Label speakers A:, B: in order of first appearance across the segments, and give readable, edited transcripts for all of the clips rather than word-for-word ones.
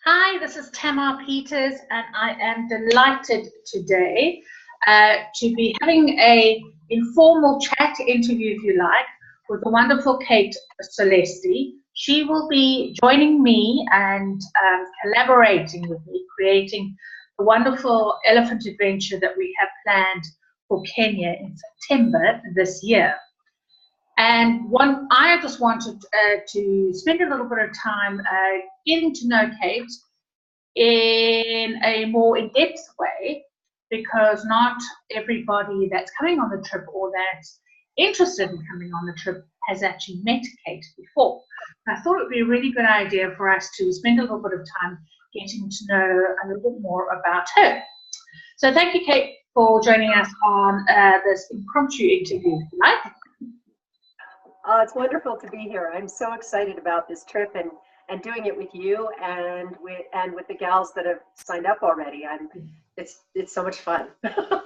A: Hi, this is Tamar Peters, and I am delighted today to be having a informal chat interview, if you like, with the wonderful Kate Solisti. She will be joining me and collaborating with me, creating a wonderful elephant adventure that we have planned for Kenya in September this year. And I just wanted to spend a little bit of time getting to know Kate in a more in-depth way, because not everybody that's coming on the trip or that's interested in coming on the trip has actually met Kate before. I thought it would be a really good idea for us to spend a little bit of time getting to know a little bit more about her. So thank you, Kate, for joining us on this impromptu interview tonight.
B: It's wonderful to be here. I'm so excited about this trip and doing it with you and with the gals that have signed up already. It's so much fun.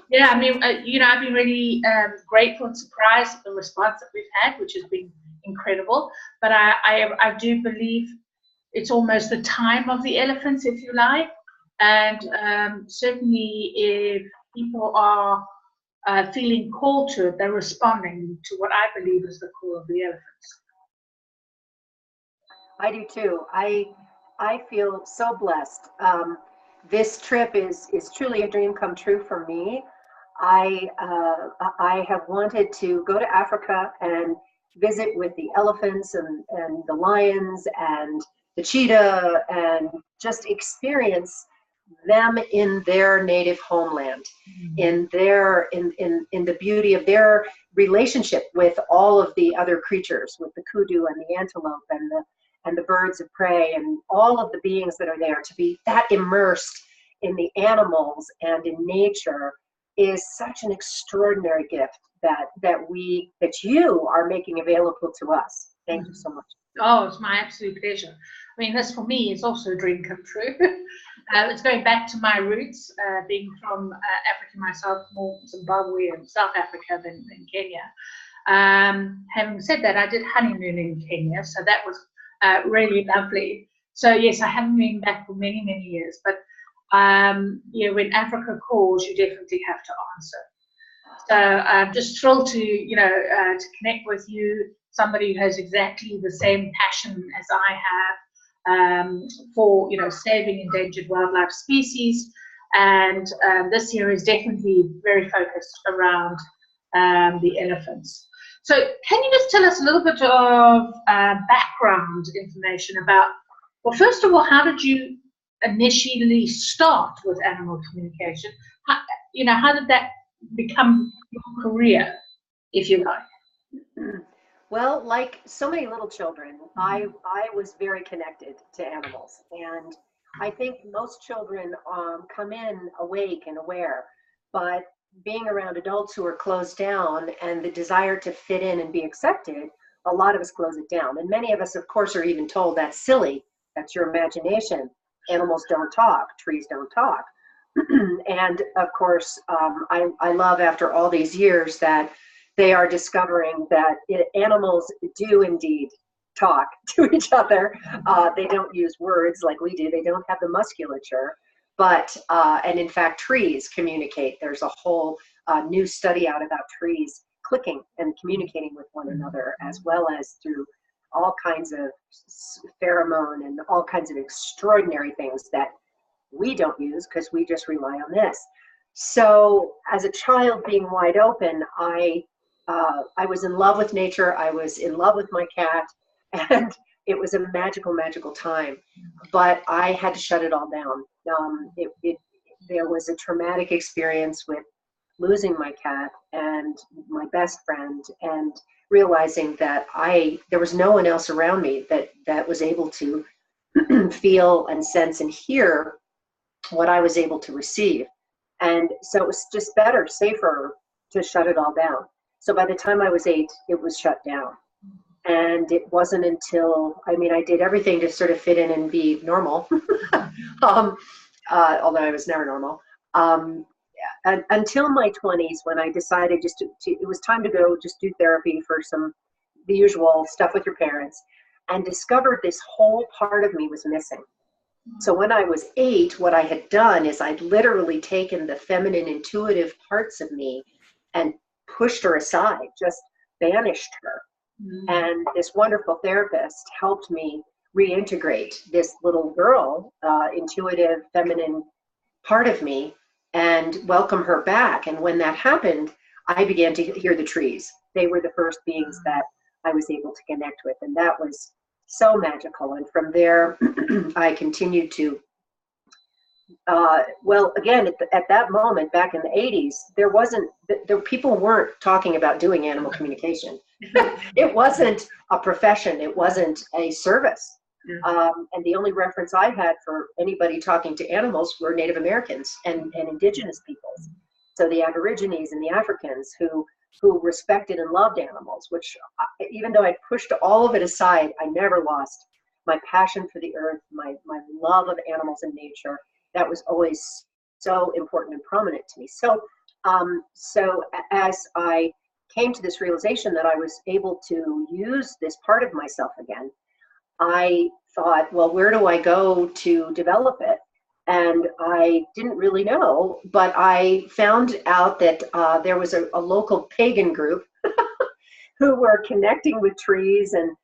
A: Yeah, I mean, I've been really grateful and surprised at the response that we've had, which has been incredible. But I do believe it's almost the time of the elephants, if you like. And certainly if people are feeling called to it, they're responding to what I believe is the call of the elephants.
B: I do too. I feel so blessed. This trip is truly a dream come true for me. I have wanted to go to Africa and visit with the elephants and the lions and the cheetah and just experience them in their native homeland, in the beauty of their relationship with all of the other creatures, with the kudu and the antelope and the birds of prey and all of the beings that are there. To be that immersed in the animals and in nature is such an extraordinary gift that you are making available to us. Thank you so much.
A: Oh, it's my absolute pleasure. I mean, this for me is also a dream come true. It's going back to my roots, being from Africa myself, more Zimbabwe and South Africa than Kenya. Having said that, I did honeymoon in Kenya, so that was really lovely. So yes, I haven't been back for many, many years, but when Africa calls, you definitely have to answer. So I'm just thrilled to connect with you, somebody who has exactly the same passion as I have for saving endangered wildlife species, and this year is definitely very focused around the elephants. So can you just tell us a little bit of background information about, well, first of all, how did you initially start with animal communication? How did that become your career, if you like?
B: Well, like so many little children, I was very connected to animals. And I think most children come in awake and aware, but being around adults who are closed down and the desire to fit in and be accepted, a lot of us close it down. And many of us, of course, are even told that's silly, that's your imagination. Animals don't talk, trees don't talk. And of course, I love after all these years that they are discovering that animals do indeed talk to each other. They don't use words like we do. They don't have the musculature, but, and in fact, trees communicate. There's a whole new study out about trees clicking and communicating with one another, as well as through all kinds of pheromone and all kinds of extraordinary things that we don't use because we just rely on this. So as a child being wide open, I was in love with nature. I was in love with my cat, and it was a magical, magical time. But I had to shut it all down. There was a traumatic experience with losing my cat and my best friend, and realizing that there was no one else around me that was able to feel and sense and hear what I was able to receive. And so it was just better, safer to shut it all down. So by the time I was 8, it was shut down. And it wasn't until, I did everything to sort of fit in and be normal, although I was never normal, until my 20s, when I decided it was time to go just do therapy for the usual stuff with your parents, and discovered this whole part of me was missing. So when I was 8, what I had done is I'd literally taken the feminine intuitive parts of me and pushed her aside, just banished her. And this wonderful therapist helped me reintegrate this little girl, intuitive feminine part of me, and welcome her back. And when that happened, I began to hear the trees. They were the first beings that I was able to connect with. And that was so magical. And from there, I continued to, well, again, at that moment, back in the 80s, people weren't talking about doing animal communication. It wasn't a profession. It wasn't a service. And the only reference I had for anybody talking to animals were Native Americans and indigenous peoples. So the Aborigines and the Africans who respected and loved animals, which even though I pushed all of it aside, I never lost my passion for the earth, my love of animals and nature. That was always so important and prominent to me. So as I came to this realization that I was able to use this part of myself again, I thought, well, where do I go to develop it? And I didn't really know, but I found out that there was a local pagan group who were connecting with trees and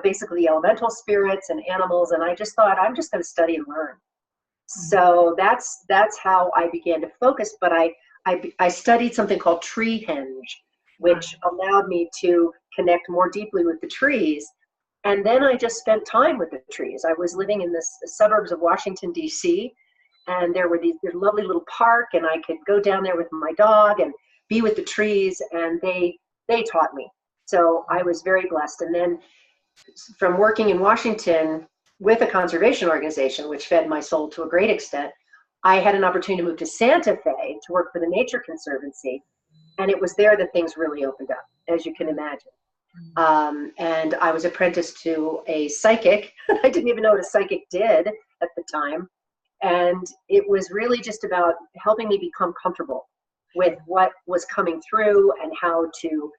B: basically elemental spirits and animals. And I just thought, I'm just going to study and learn. So that's how I began to focus. But I studied something called Treehenge, which allowed me to connect more deeply with the trees. And then I just spent time with the trees. I was living in the suburbs of Washington, D.C., and there were this lovely little park, and I could go down there with my dog and be with the trees, and they taught me. So I was very blessed. And then from working in Washington with a conservation organization, which fed my soul to a great extent, I had an opportunity to move to Santa Fe to work for the Nature Conservancy, and it was there that things really opened up, as you can imagine. And I was apprenticed to a psychic. I didn't even know what a psychic did at the time. And it was really just about helping me become comfortable with what was coming through and how to,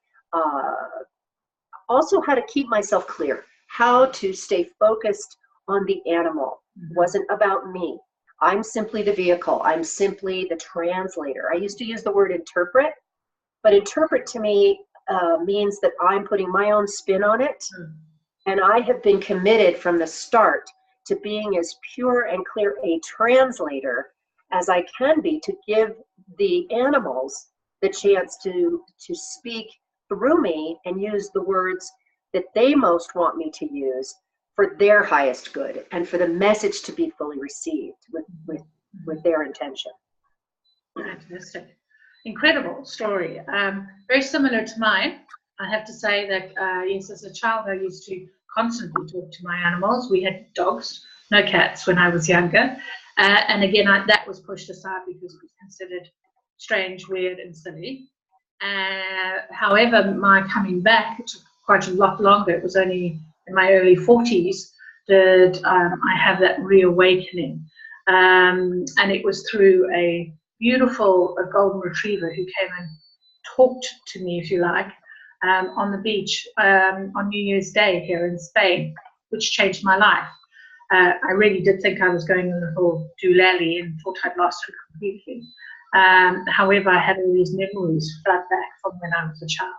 B: also how to keep myself clear, how to stay focused on the animal. It wasn't about me. I'm simply the vehicle. I'm simply the translator. I used to use the word interpret, but interpret to me means that I'm putting my own spin on it. And I have been committed from the start to being as pure and clear a translator as I can be, to give the animals the chance to speak through me and use the words that they most want me to use for their highest good and for the message to be fully received with their intention.
A: Fantastic. Incredible story. Very similar to mine. I have to say that, yes, as a child, I used to constantly talk to my animals. We had dogs, no cats when I was younger. And again, that was pushed aside because it was considered strange, weird, and silly. However, my coming back took quite a lot longer. It was only in my early 40s that I have that reawakening. And it was through a beautiful golden retriever who came and talked to me, if you like, on the beach on New Year's Day here in Spain, which changed my life. I really did think I was going a little doolally and thought I'd lost it completely. However, I had all these memories flood back from when I was a child.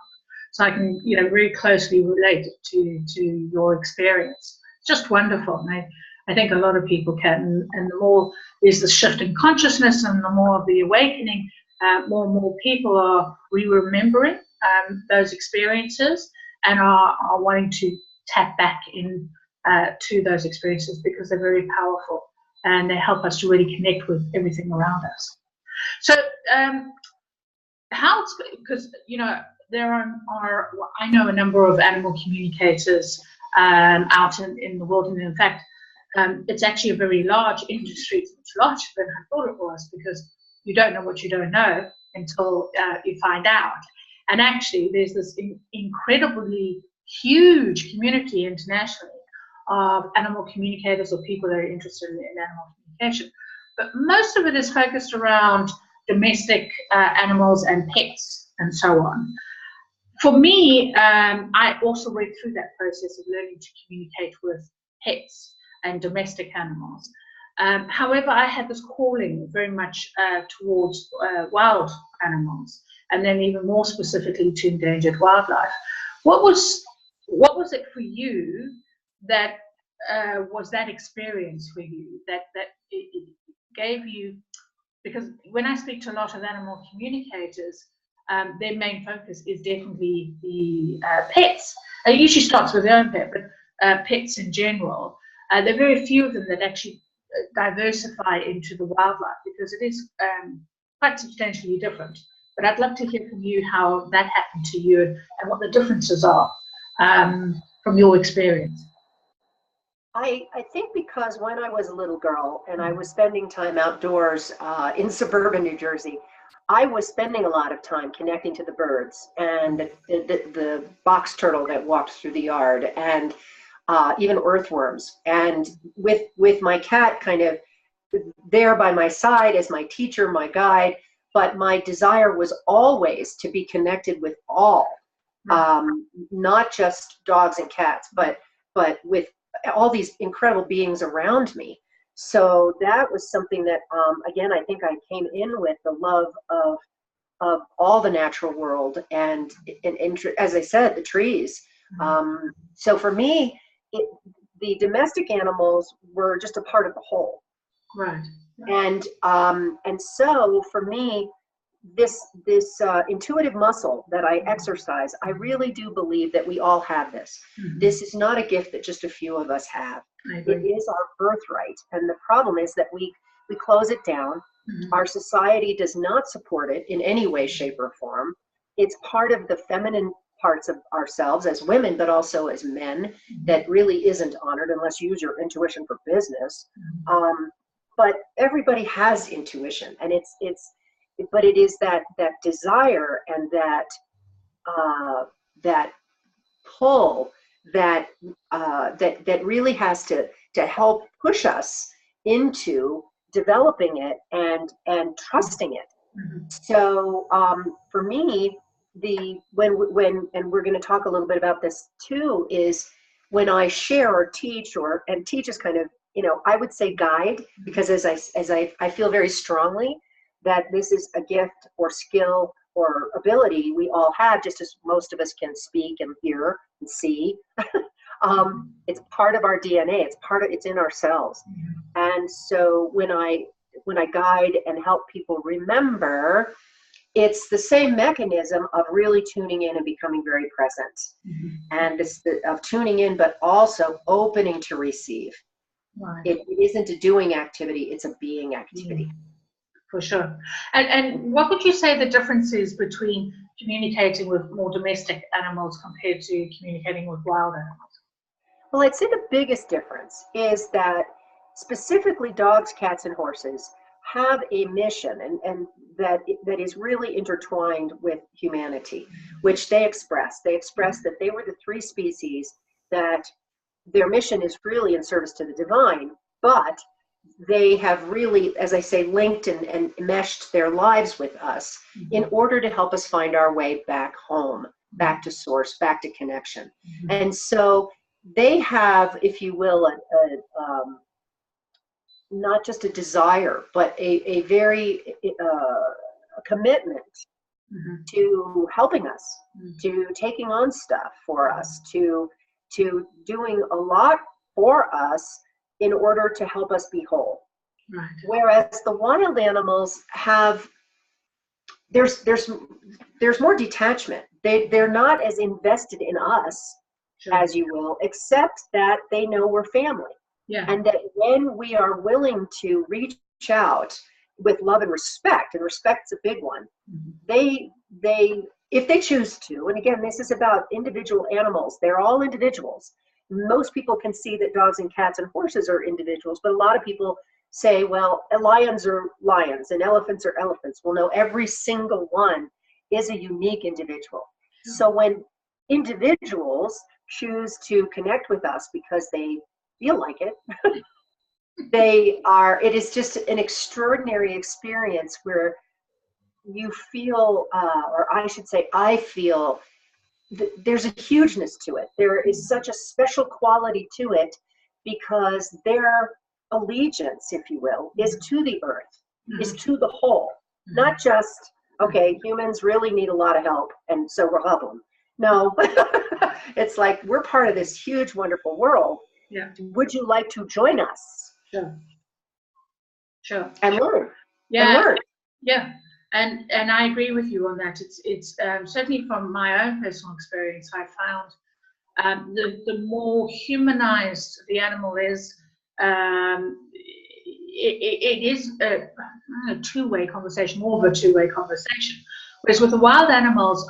A: So I can, very closely relate to your experience. It's just wonderful. And I think a lot of people can, and the more there's the shift in consciousness and the more of the awakening, more and more people are remembering those experiences and are wanting to tap back in to those experiences because they're very powerful and they help us to really connect with everything around us. So because, there are, I know a number of animal communicators out in the world, and in fact, it's actually a very large industry. It's much larger than I thought it was, because you don't know what you don't know until you find out. And actually, there's this incredibly huge community internationally of animal communicators or people that are interested in animal communication. But most of it is focused around domestic animals and pets and so on. For me, I also went through that process of learning to communicate with pets. and domestic animals. However, I had this calling very much towards wild animals, and then even more specifically to endangered wildlife. What was it for you that was that experience for you that it gave you? Because when I speak to a lot of animal communicators, their main focus is definitely the pets. It usually starts with their own pet, but pets in general. There are very few of them that actually diversify into the wildlife, because it is quite substantially different. But I'd love to hear from you how that happened to you and what the differences are from your experience.
B: I think because when I was a little girl and I was spending time outdoors in suburban New Jersey, I was spending a lot of time connecting to the birds and the box turtle that walked through the yard, and even earthworms. And with my cat kind of there by my side as my teacher, my guide, but my desire was always to be connected with all, not just dogs and cats, but with all these incredible beings around me. So that was something that, again, I think I came in with the love of all the natural world and as I said, the trees. So for me, the domestic animals were just a part of the whole.
A: Right.
B: And so for me, this intuitive muscle that I exercise, I really do believe that we all have this. This is not a gift that just a few of us have. It is our birthright. And the problem is that we close it down. Our society does not support it in any way, shape, or form. It's part of the feminine parts of ourselves as women, but also as men, that really isn't honored unless you use your intuition for business. But everybody has intuition, and but it is that desire and that pull that really has to help push us into developing it and trusting it. So for me, when and we're going to talk a little bit about this too, is when I share or teach, and teach is kind of, I would say guide, because as I feel very strongly that this is a gift or skill or ability we all have, just as most of us can speak and hear and see. It's part of our DNA. It's in our cells. And so when I guide and help people remember, it's the same mechanism of really tuning in and becoming very present. And it's of tuning in, but also opening to receive. Right. It isn't a doing activity, it's a being activity.
A: For sure. And what would you say the difference is between communicating with more domestic animals compared to communicating with wild animals?
B: Well, I'd say the biggest difference is that specifically dogs, cats, and horses have a mission and that is really intertwined with humanity, which they express. They express that they were the three species that their mission is really in service to the divine, but they have really, as I say, linked and meshed their lives with us in order to help us find our way back home, back to source, back to connection. And so they have, if you will, not just a desire, but a very commitment to helping us, to taking on stuff for us, to doing a lot for us in order to help us be whole. Right. Whereas the wild animals have, there's more detachment. They're not as invested in us, as you will, except that they know we're family. Yeah. And that when we are willing to reach out with love and respect's a big one, they if they choose to, and again, this is about individual animals, they're all individuals. Most people can see that dogs and cats and horses are individuals, but a lot of people say, well, lions are lions and elephants are elephants. Well, no, every single one is a unique individual. So when individuals choose to connect with us because they feel like it, it is just an extraordinary experience where you feel, or I should say, I feel there's a hugeness to it. There is such a special quality to it because their allegiance, if you will, is to the earth, is to the whole, not just, okay, humans really need a lot of help, and so we'll help them. No, it's like, we're part of this huge, wonderful world.
A: Yeah.
B: Would you like to join us?
A: Sure. Sure.
B: And learn.
A: Yeah.
B: And learn.
A: Yeah. And I agree with you on that. It's certainly from my own personal experience, I found the more humanized the animal is, it is a two-way conversation, more of a two-way conversation. Whereas with the wild animals,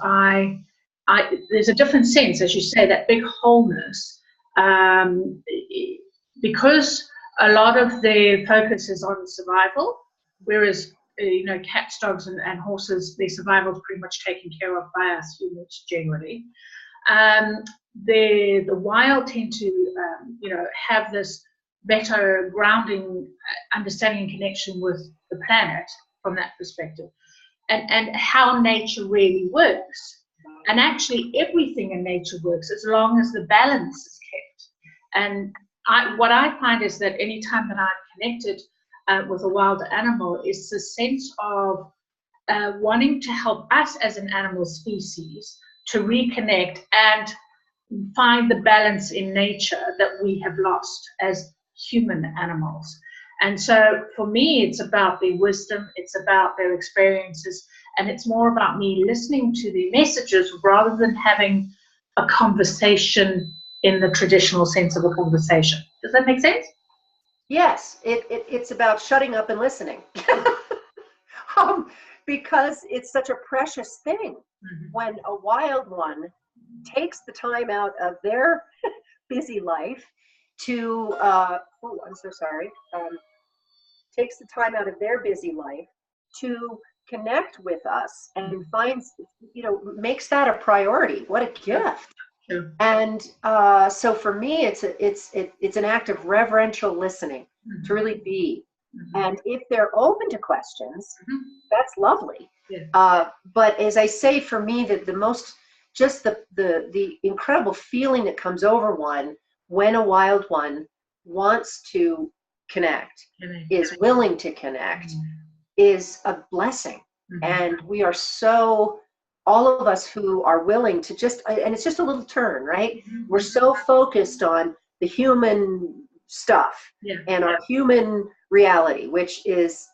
A: there's a different sense, as you say, that big wholeness, because a lot of the focus is on survival, whereas cats, dogs, and horses, their survival is pretty much taken care of by us humans generally. The wild tend to have this better grounding, understanding and connection with the planet from that perspective, and how nature really works. And actually everything in nature works as long as the balance is kept. And what I find is that anytime that I've connected with a wild animal, is the sense of wanting to help us as an animal species to reconnect and find the balance in nature that we have lost as human animals. And so for me, it's about their wisdom, it's about their experiences, and it's more about me listening to their messages rather than having a conversation in the traditional sense of a conversation. Does that make sense?
B: Yes, it's about shutting up and listening. Because it's such a precious thing when a wild one takes the time out of their busy life to, takes the time out of their busy life to connect with us and finds, makes that a priority. What a gift.
A: Sure.
B: And so for me, it's an act of reverential listening to really be. And if they're open to questions, that's lovely.
A: Yeah.
B: But as I say, for me, that the incredible feeling that comes over one when a wild one wants to connect, is willing to connect, is a blessing. And we are so, all of us who are willing to just, and it's just a little turn, right? We're so focused on the human stuff and our human reality, which is,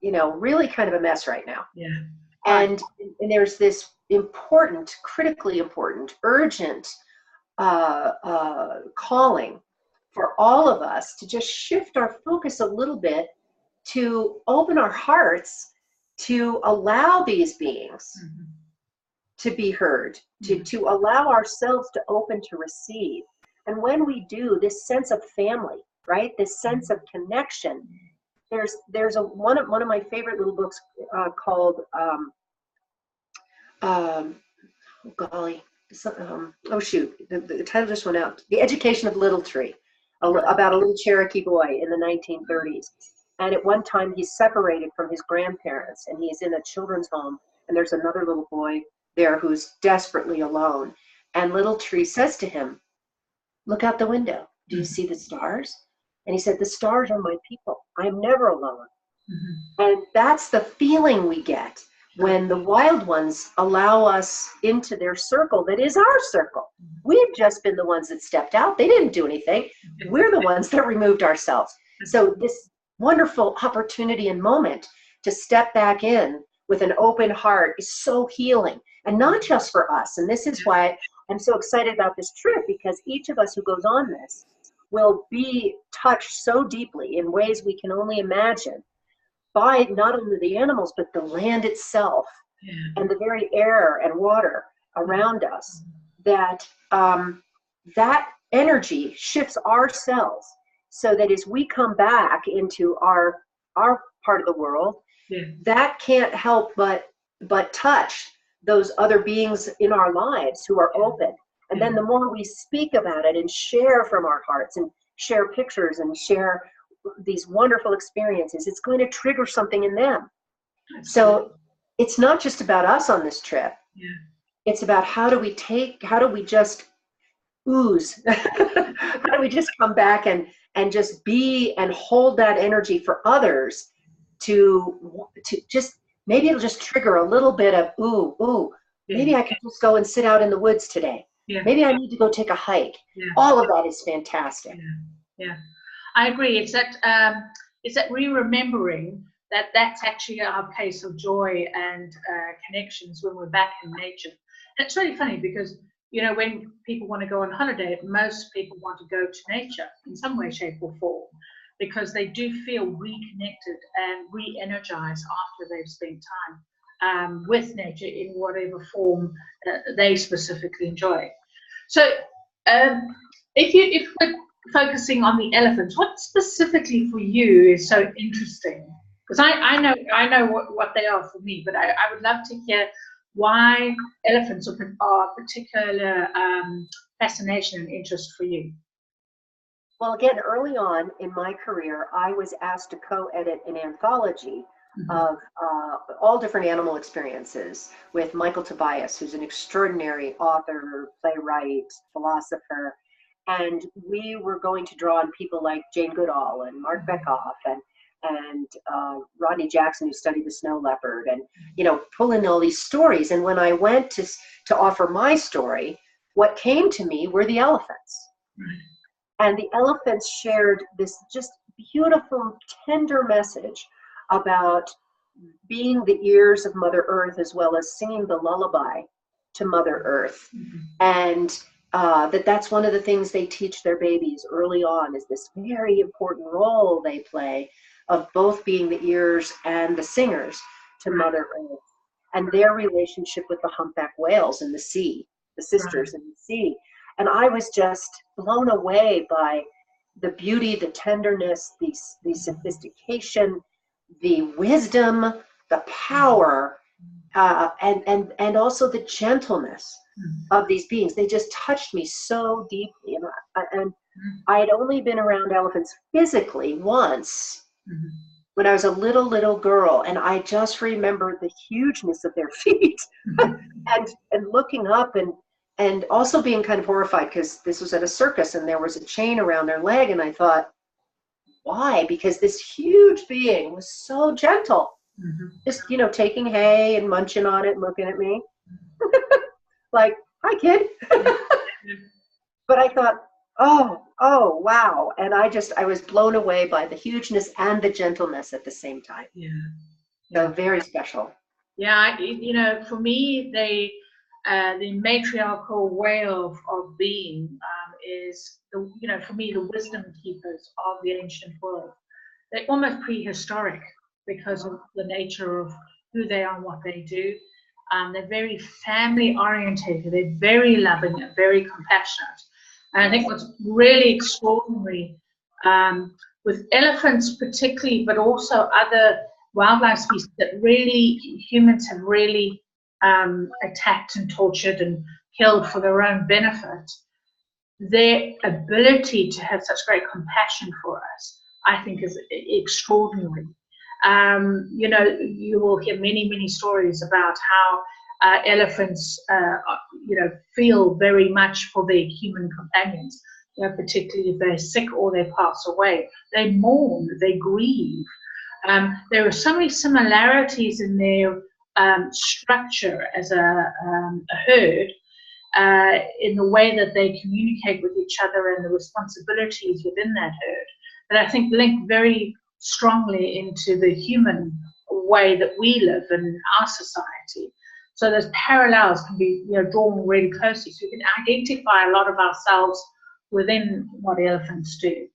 B: really kind of a mess right now.
A: Yeah.
B: And there's this important, critically important, urgent calling for all of us to just shift our focus a little bit, to open our hearts to allow these beings to be heard, to allow ourselves to open to receive. And when we do, this sense of family, right? This sense of connection. There's one of my favorite little books called the title just went out. The Education of Little Tree, about a little Cherokee boy in the 1930s. And at one time he's separated from his grandparents and he's in a children's home, and there's another little boy there who's desperately alone. And Little Tree says to him, "Look out the window. Do you see the stars?" And he said, "The stars are my people. I'm never alone." And that's the feeling we get when the wild ones allow us into their circle that is our circle. We've just been the ones that stepped out. They didn't do anything. We're the ones that removed ourselves. So this wonderful opportunity and moment to step back in with an open heart is so healing, and not just for us. And this is why I'm so excited about this trip, because each of us who goes on this will be touched so deeply in ways we can only imagine by not only the animals, but the land itself and the very air and water around us, that that energy shifts ourselves, so that as we come back into our part of the world, that can't help but touch those other beings in our lives who are open. And then the more we speak about it and share from our hearts and share pictures and share these wonderful experiences, it's going to trigger something in them. So it's not just about us on this trip. It's about how do we just ooze? How don't we just come back and just be and hold that energy for others to just, maybe it'll just trigger a little bit of, ooh, maybe I could just go and sit out in the woods today.
A: Yeah.
B: Maybe I need to go take a hike. Yeah. All of that is fantastic.
A: Yeah. I agree. It's that re-remembering that that's actually our place of joy and connections when we're back in nature. And it's really funny because, you know, when people want to go on holiday, most people want to go to nature in some way, shape or form, because they do feel reconnected and re-energized after they've spent time with nature in whatever form they specifically enjoy. So if we're focusing on the elephants, what specifically for you is so interesting? Because I know what they are for me, but I would love to hear why elephants are particular fascination and interest for you.
B: Well, again, early on in my career, I was asked to co-edit an anthology of all different animal experiences with Michael Tobias, who's an extraordinary author, playwright, philosopher. And we were going to draw on people like Jane Goodall and Mark Bekoff and Rodney Jackson, who studied the snow leopard, and, you know, pull in all these stories. And when I went to offer my story, what came to me were the elephants. And the elephants shared this just beautiful, tender message about being the ears of Mother Earth, as well as singing the lullaby to Mother Earth. And that's one of the things they teach their babies early on, is this very important role they play of both being the ears and the singers to Mother Earth, and their relationship with the humpback whales in the sea, the sisters in the sea. And I was just blown away by the beauty, the tenderness, the sophistication, the wisdom, the power, and also the gentleness of these beings. They just touched me so deeply. And I had only been around elephants physically once when I was a little girl, and I just remember the hugeness of their feet and looking up and also being kind of horrified, because this was at a circus and there was a chain around their leg, and I thought, why? Because this huge being was so gentle, just, you know, taking hay and munching on it and looking at me like, hi kid. But I thought, oh wow. And I was blown away by the hugeness and the gentleness at the same time. So very special.
A: You know, for me, the matriarchal way of being is, you know, for me, the wisdom keepers of the ancient world. They're almost prehistoric because of the nature of who they are and what they do. They're very family orientated. They're very loving and very compassionate. And I think what's really extraordinary with elephants particularly, but also other wildlife species that really humans have really attacked and tortured and killed for their own benefit, their ability to have such great compassion for us, I think, is extraordinary. You know, you will hear many stories about how elephants, you know, feel very much for their human companions, you know, particularly if they're sick or they pass away. They mourn, they grieve. There are so many similarities in their structure as a herd, in the way that they communicate with each other and the responsibilities within that herd, that I think link very strongly into the human way that we live in our society. So those parallels can be, you know, drawn really closely, so you can identify a lot of ourselves within what elephants do.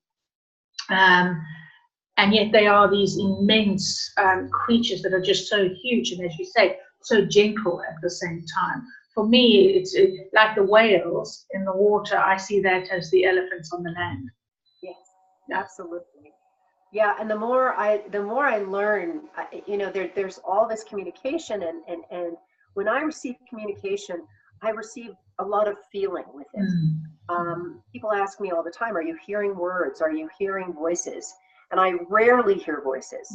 A: And yet they are these immense creatures that are just so huge, and as you say, so gentle at the same time. For me, it's like the whales in the water. I see that as the elephants on the land.
B: Yes, absolutely. Yeah, and the more I learn, you know, there's all this communication, and when I receive communication, I receive a lot of feeling with it. People ask me all the time, are you hearing words? Are you hearing voices? and I rarely hear voices.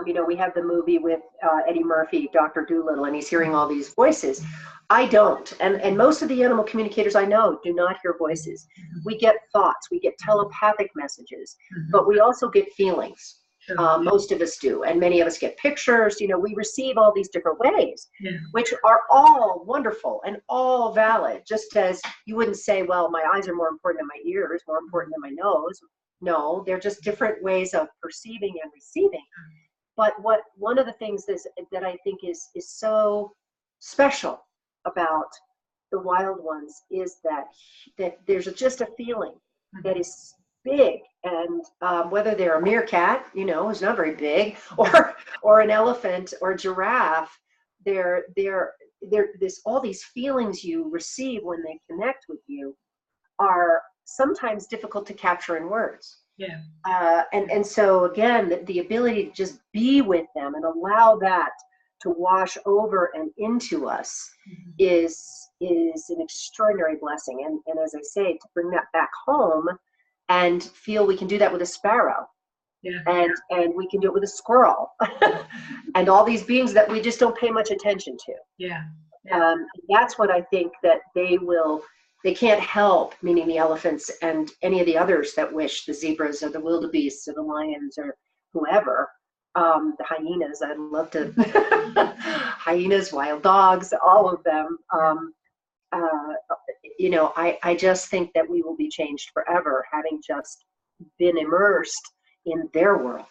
B: You know, we have the movie with Eddie Murphy, Dr. Dolittle, and he's hearing all these voices. I don't, and most of the animal communicators I know do not hear voices. We get thoughts, we get telepathic messages, but we also get feelings. Most of us do, and many of us get pictures. You know, we receive all these different ways, which are all wonderful and all valid. Just as you wouldn't say, well, my eyes are more important than my ears, more important than my nose. No, they're just different ways of perceiving and receiving. But one of the things that I think is so special about the wild ones is that there's just a feeling that is big, and whether they're a meerkat, you know, who's not very big, or an elephant or a giraffe, they're all these feelings you receive when they connect with you are sometimes difficult to capture in words. And so again, the ability to just be with them and allow that to wash over and into us is an extraordinary blessing. And as I say, to bring that back home and feel we can do that with a sparrow, and we can do it with a squirrel, and all these beings that we just don't pay much attention to. That's what I think that they can't help, meaning the elephants and any of the others that wish, the zebras or the wildebeests or the lions or whoever, the hyenas, I'd love to, hyenas, wild dogs, all of them. You know, I just think that we will be changed forever, having just been immersed in their world.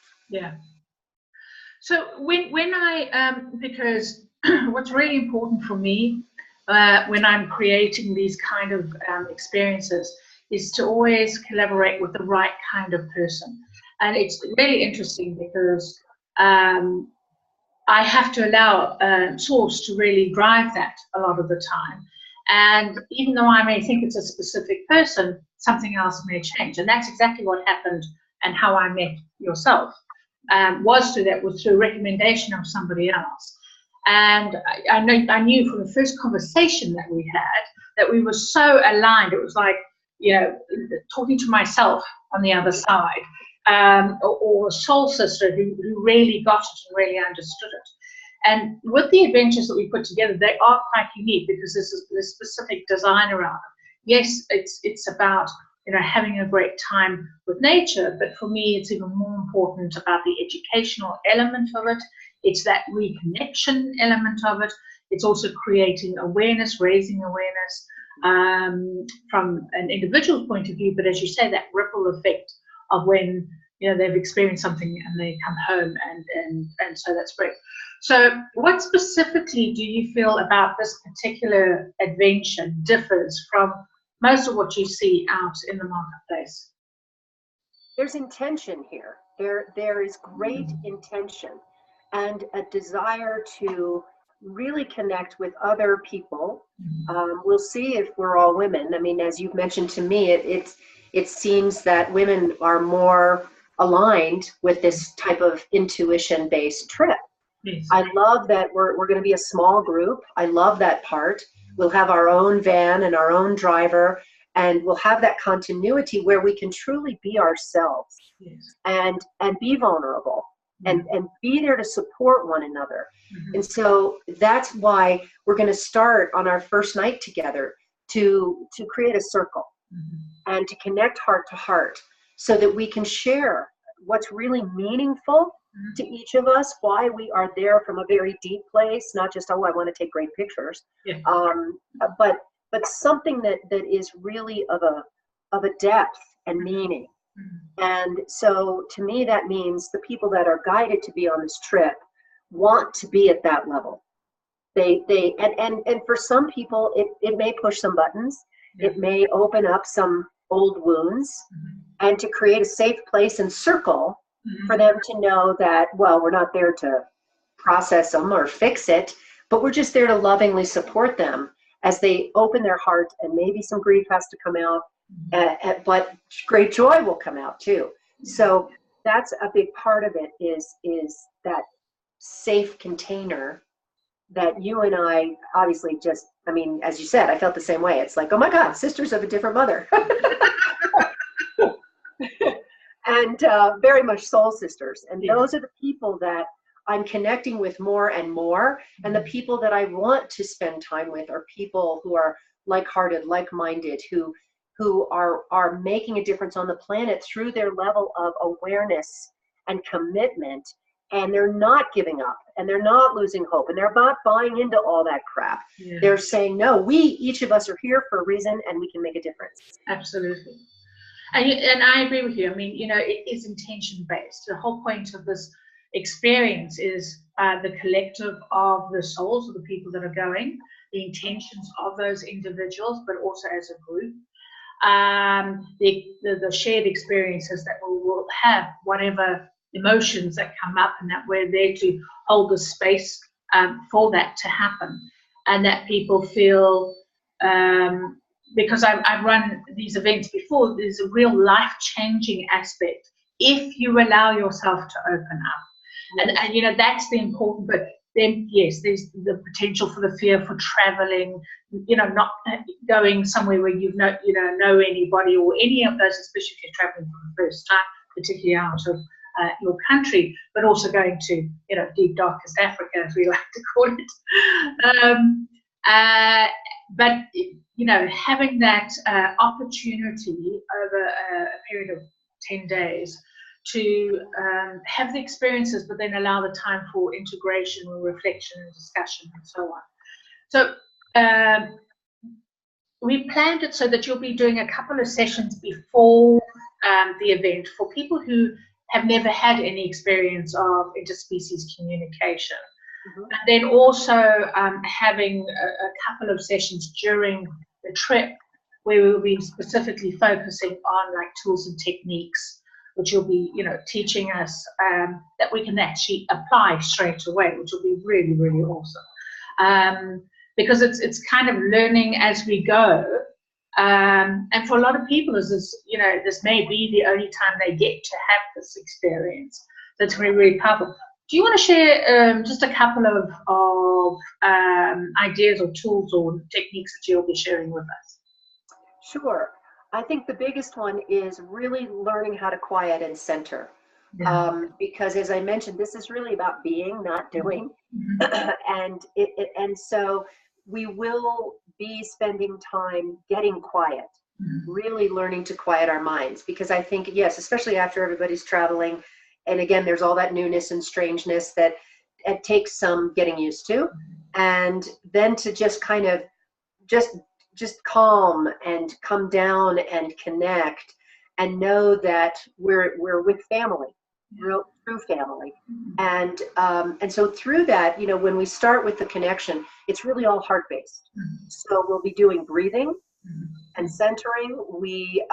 A: So when I, because what's really important for me when I'm creating these kind of experiences is to always collaborate with the right kind of person. And it's really interesting because I have to allow source to really drive that a lot of the time. And even though I may think it's a specific person, something else may change. And that's exactly what happened and how I met yourself, was through recommendation of somebody else. And I knew from the first conversation that we had that we were so aligned. It was like, you know, talking to myself on the other side, or a soul sister who really got it and really understood it. And with the adventures that we put together, they are quite unique because there's specific design around them. Yes, it's about, you know, having a great time with nature, but for me, it's even more important about the educational element of it. It's that reconnection element of it. It's also creating awareness, raising awareness from an individual point of view, but as you say, that ripple effect of when, you know, they've experienced something and they come home, and so that's great. So what specifically do you feel about this particular adventure differs from most of what you see out in the marketplace?
B: There's intention here. There is great intention and a desire to really connect with other people. We'll see if we're all women. I mean, as you've mentioned to me, it seems that women are more aligned with this type of intuition-based trip. I love that we're going to be a small group. I love that part. We'll have our own van and our own driver, and we'll have that continuity where we can truly be ourselves and be vulnerable and be there to support one another. And so that's why we're going to start on our first night together to create a circle and to connect heart to heart so that we can share what's really meaningful to each of us, why we are there from a very deep place, not just, oh, I want to take great pictures, but something that is really of a depth and meaning. And so to me, that means the people that are guided to be on this trip want to be at that level. And for some people, it may push some buttons. It may open up some old wounds, and to create a safe place and circle for them to know that, well, we're not there to process them or fix it, but we're just there to lovingly support them as they open their heart, and maybe some grief has to come out, but great joy will come out too. So that's a big part of it, is that safe container that you and I obviously just, I mean, as you said, I felt the same way. It's like, oh my God, sisters of a different mother. and very much soul sisters. And
A: Yeah.
B: those are the people that I'm connecting with more and more. And the people that I want to spend time with are people who are like-hearted, like-minded, who are making a difference on the planet through their level of awareness and commitment. And they're not giving up, and they're not losing hope, and they're not buying into all that crap.
A: Yeah.
B: They're saying, no, each of us are here for a reason, and we can make a difference.
A: Absolutely. And I agree with you. I mean, it is intention based. The whole point of this experience is the collective of the souls of the people that are going, the intentions of those individuals, but also as a group. The shared experiences that we will have, whatever emotions that come up, and that we're there to hold the space for that to happen, and that people feel, because I've run these events before, there's a real life-changing aspect if you allow yourself to open up. And that's the important, but then yes, there's the potential for the fear for traveling, not going somewhere where you don't know anybody or any of those, especially if you're traveling for the first time, particularly out of your country, but also going to deep darkest Africa, as we like to call it. But having that opportunity over a period of 10 days to have the experiences, but then allow the time for integration and reflection and discussion and so on. So we planned it so that you'll be doing a couple of sessions before the event for people who have never had any experience of interspecies communication. Mm-hmm. And then also having a couple of sessions during the trip where we'll be specifically focusing on like tools and techniques, which you'll be, teaching us that we can actually apply straight away, which will be really, really awesome. Because it's kind of learning as we go. And for a lot of people, this may be the only time they get to have this experience. That's really, really powerful. Do you want to share just a couple of ideas or tools or techniques that you'll be sharing with us?
B: Sure. I think the biggest one is really learning how to quiet and center. Yeah. Because as I mentioned, this is really about being, not doing. Mm-hmm. And so we will be spending time getting quiet, mm-hmm. really learning to quiet our minds. Because I think, yes, especially after everybody's traveling, and again, there's all that newness and strangeness that it takes some getting used to. Mm-hmm. And then to just kind of just calm and come down and connect and know that we're with family, real true family. And so through that, when we start with the connection, it's really all heart-based. So we'll be doing breathing and centering. We,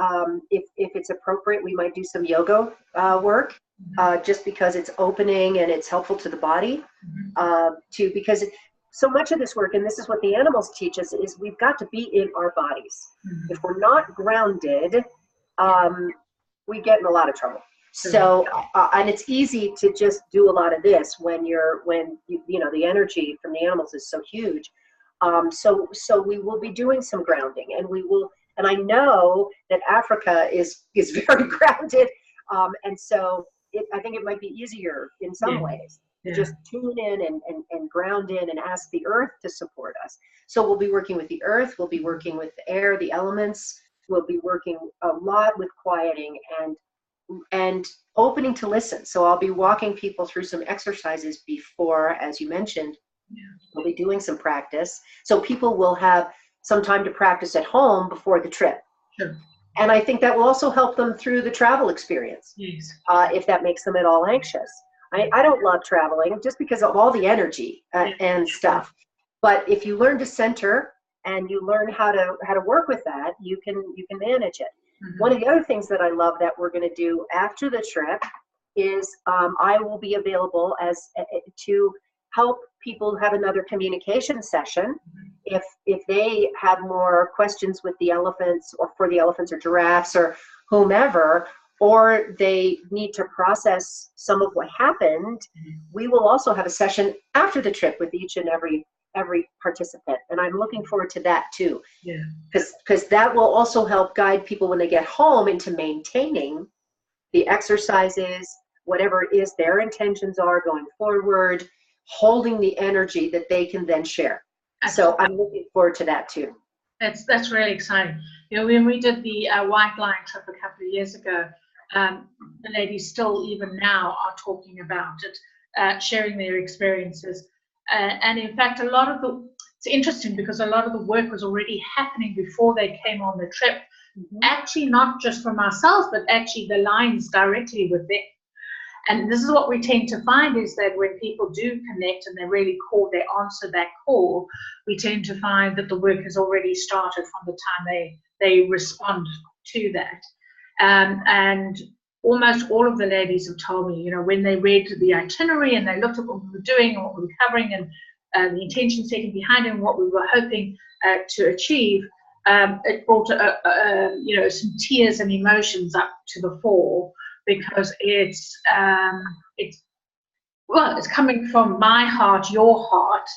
B: if it's appropriate, we might do some yoga work, just because it's opening and it's helpful to the body, because so much of this work, and this is what the animals teach us, is we've got to be in our bodies. Mm-hmm. If we're not grounded, we get in a lot of trouble. So, and it's easy to just do a lot of this when the energy from the animals is so huge. So we will be doing some grounding, and I know that Africa is very grounded, and so I think it might be easier in some ways. Just tune in and ground in and ask the earth to support us. So we'll be working with the earth, we'll be working with the air, the elements, we'll be working a lot with quieting and opening to listen. So I'll be walking people through some exercises before, as you mentioned, we'll be doing some practice. So people will have some time to practice at home before the trip. Sure. And I think that will also help them through the travel experience, if that makes them at all anxious. I don't love traveling just because of all the energy and stuff. But if you learn to center and you learn how to work with that, you can manage it. Mm-hmm. One of the other things that I love that we're going to do after the trip is I will be available to help people have another communication session if they have more questions with the elephants or for the elephants or giraffes or whomever, or they need to process some of what happened. We will also have a session after the trip with each and every participant, and I'm looking forward to that too. Because that will also help guide people when they get home into maintaining the exercises, whatever it is their intentions are going forward, holding the energy that they can then share. So I'm looking forward to that too.
A: That's really exciting. You know, when we did the White Line trip a couple of years ago, the ladies still even now are talking about it, sharing their experiences. And in fact, it's interesting because a lot of the work was already happening before they came on the trip. Actually, not just from ourselves, but actually the lines directly with them. And this is what we tend to find is that when people do connect and they really call, they answer that call, we tend to find that the work has already started from the time they respond to that. And almost all of the ladies have told me, you know, when they read the itinerary and they looked at what we were doing and what we were covering and the intention setting behind it and what we were hoping to achieve, it brought, you know, some tears and emotions up to the fore, because it's coming from my heart, your heart,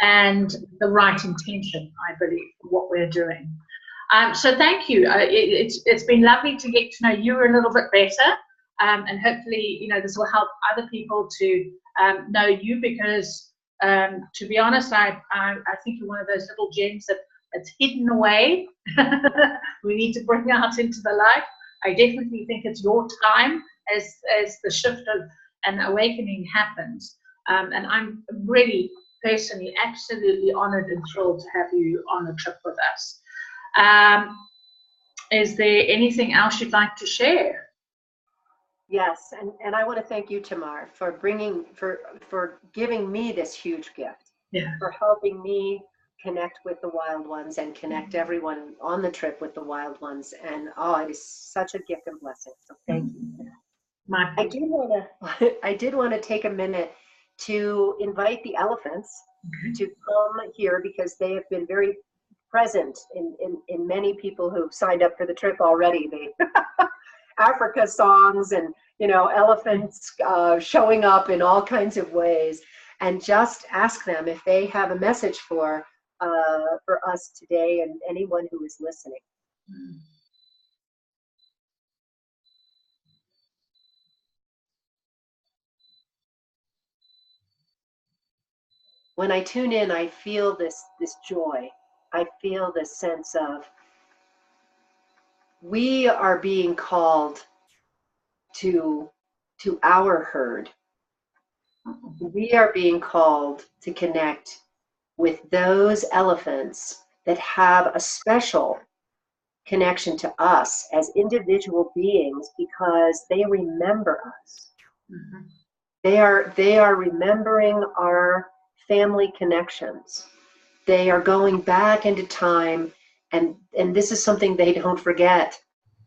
A: and the right intention, I believe, for what we're doing. So thank you. It's been lovely to get to know you a little bit better, and hopefully, you know, this will help other people to know you, because to be honest, I think you're one of those little gems that's hidden away. We need to bring out into the light. I definitely think it's your time as the shift of an awakening happens. And I'm really personally absolutely honored and thrilled to have you on the trip with us. Is there anything else you'd like to share?
B: Yes, and I want to thank you, Tamar, for giving me this huge gift, for helping me connect with the wild ones and connect everyone on the trip with the wild ones. And it is such a gift and blessing. So thank you. I did want to take a minute to invite the elephants to come here, because they have been very present in many people who've signed up for the trip already. They Africa songs and, you know, elephants showing up in all kinds of ways, and just ask them if they have a message for us today and anyone who is listening. When I tune in, I feel this joy. I feel this sense of we are being called to our herd. We are being called to connect with those elephants that have a special connection to us as individual beings, because they remember us. They are remembering our family connections. They are going back into time, and this is something they don't forget,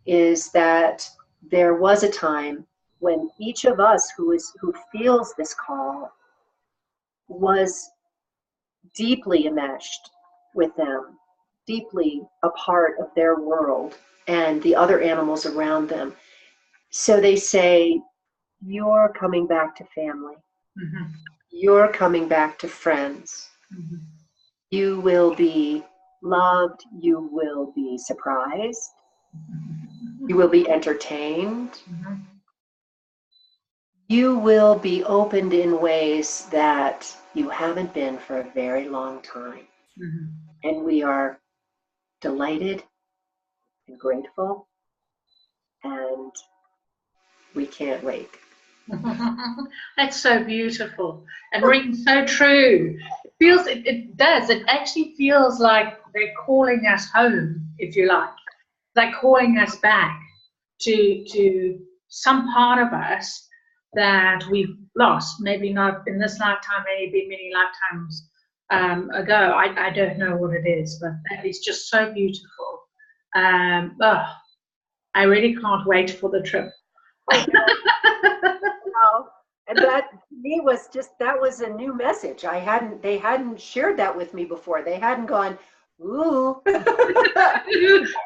B: is that there was a time when each of us who feels this call was deeply enmeshed with them, deeply a part of their world and the other animals around them. So they say, you're coming back to family. You're coming back to friends. You will be loved. You will be surprised. You will be entertained. You will be opened in ways that you haven't been for a very long time. And we are delighted and grateful, and we can't wait.
A: That's so beautiful and rings so true. It does. It actually feels like they're calling us home, if you like. They're calling us back to some part of us that we've lost. Maybe not in this lifetime, maybe many lifetimes ago. I don't know what it is, but that is just so beautiful. I really can't wait for the trip.
B: And that to me was that was a new message. They hadn't shared that with me before. They hadn't gone, ooh.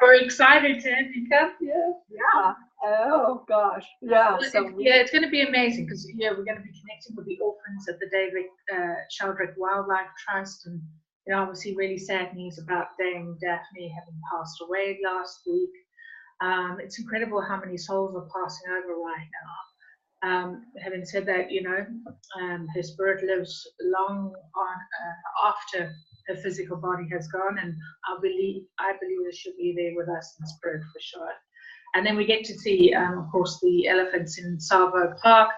A: We're excited to have you come.
B: Yeah. Oh gosh. Yeah. So
A: it's going to be amazing, because we're going to be connecting with the orphans at the David Sheldrick Wildlife Trust, and obviously really sad news about Dame Daphne having passed away last week. It's incredible how many souls are passing over right now. Having said that, you know, her spirit lives long on after her physical body has gone, and I believe that she'll be there with us in spirit for sure. And then we get to see, of course, the elephants in Salvo Park,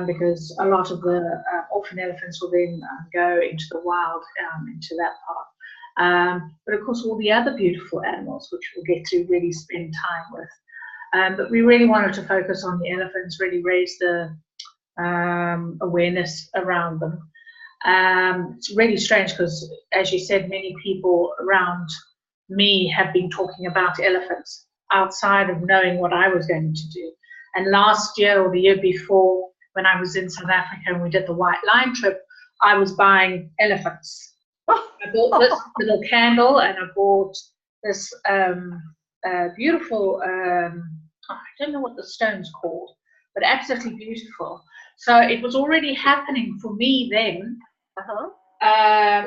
A: because a lot of the orphan elephants will then go into the wild, into that park. But of course, all the other beautiful animals, which we'll get to really spend time with. But we really wanted to focus on the elephants, really raise the awareness around them. It's really strange because, as you said, many people around me have been talking about elephants outside of knowing what I was going to do. And last year or the year before, when I was in South Africa and we did the White Line trip, I was buying elephants. I bought this little candle, and I bought this beautiful, I don't know what the stone's called, but absolutely beautiful. So it was already happening for me then.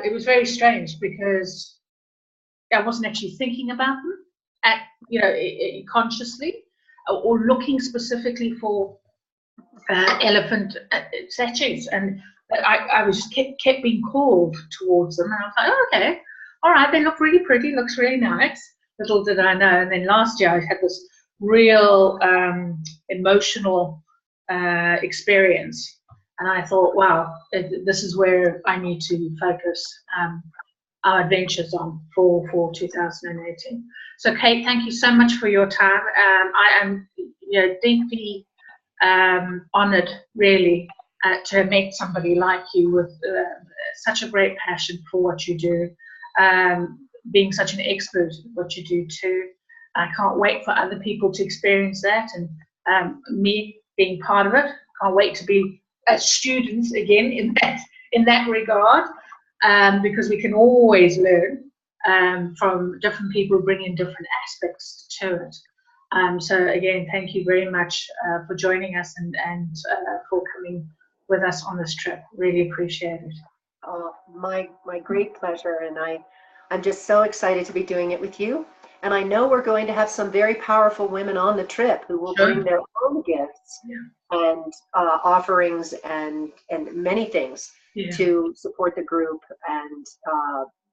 A: It was very strange because I wasn't actually thinking about them, consciously, or looking specifically for elephant statues, and I was just kept being called towards them, and I was like, oh, okay, all right, they look really pretty, looks really nice. Little did I know. And then last year I had this real emotional experience, and I thought, wow, this is where I need to focus our adventures on for 2018. So Kate, thank you so much for your time. I am deeply honored, really, to have met somebody like you with such a great passion for what you do, being such an expert at what you do too. I can't wait for other people to experience that, and me being part of it. Can't wait to be students again in that regard, because we can always learn from different people bringing different aspects to it. So again, thank you very much for joining us and for coming with us on this trip. Really appreciate it.
B: My great pleasure, and I'm just so excited to be doing it with you. And I know we're going to have some very powerful women on the trip who will bring their own gifts and offerings and many things to support the group and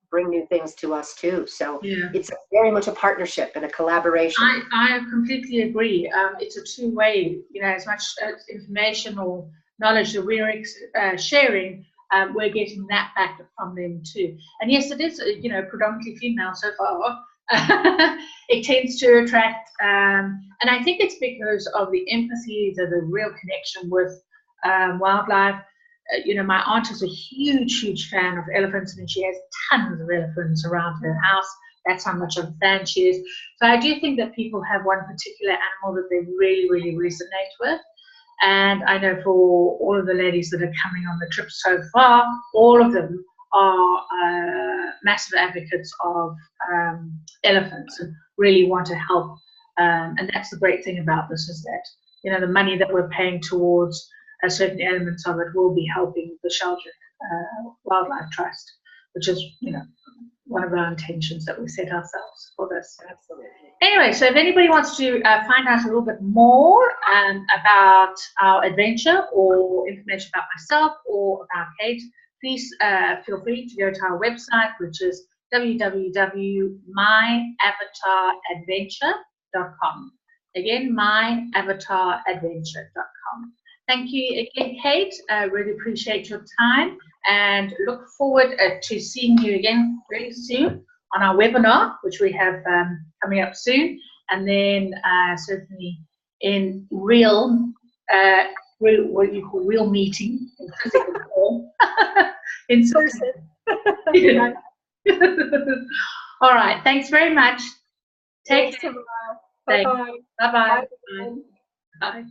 B: bring new things to us too. So it's very much a partnership and a collaboration.
A: I completely agree. It's a two-way, as much information or knowledge that we're sharing, we're getting that back from them too. And yes, it is, predominantly female so far. It tends to attract, and I think it's because of the empathy, the real connection with wildlife. My aunt is a huge fan of elephants, and she has tons of elephants around her house. That's how much of a fan she is. So I do think that people have one particular animal that they really resonate with. And I know for all of the ladies that are coming on the trip so far, all of them are massive advocates of elephants and really want to help. And that's the great thing about this, is that the money that we're paying towards certain elements of it will be helping the Shelter Wildlife Trust, which is one of our intentions that we set ourselves for this.
B: Absolutely.
A: Anyway, so if anybody wants to find out a little bit more about our adventure, or information about myself or about Kate, please feel free to go to our website, which is www.myavataradventure.com. Again, myavataradventure.com. Thank you again, Kate. I really appreciate your time, and look forward to seeing you again very soon on our webinar, which we have coming up soon, and then certainly in real what you call real meeting in physical form in person. All right. Thanks very much. Take care.
B: Bye-bye.
A: Bye-bye. Bye.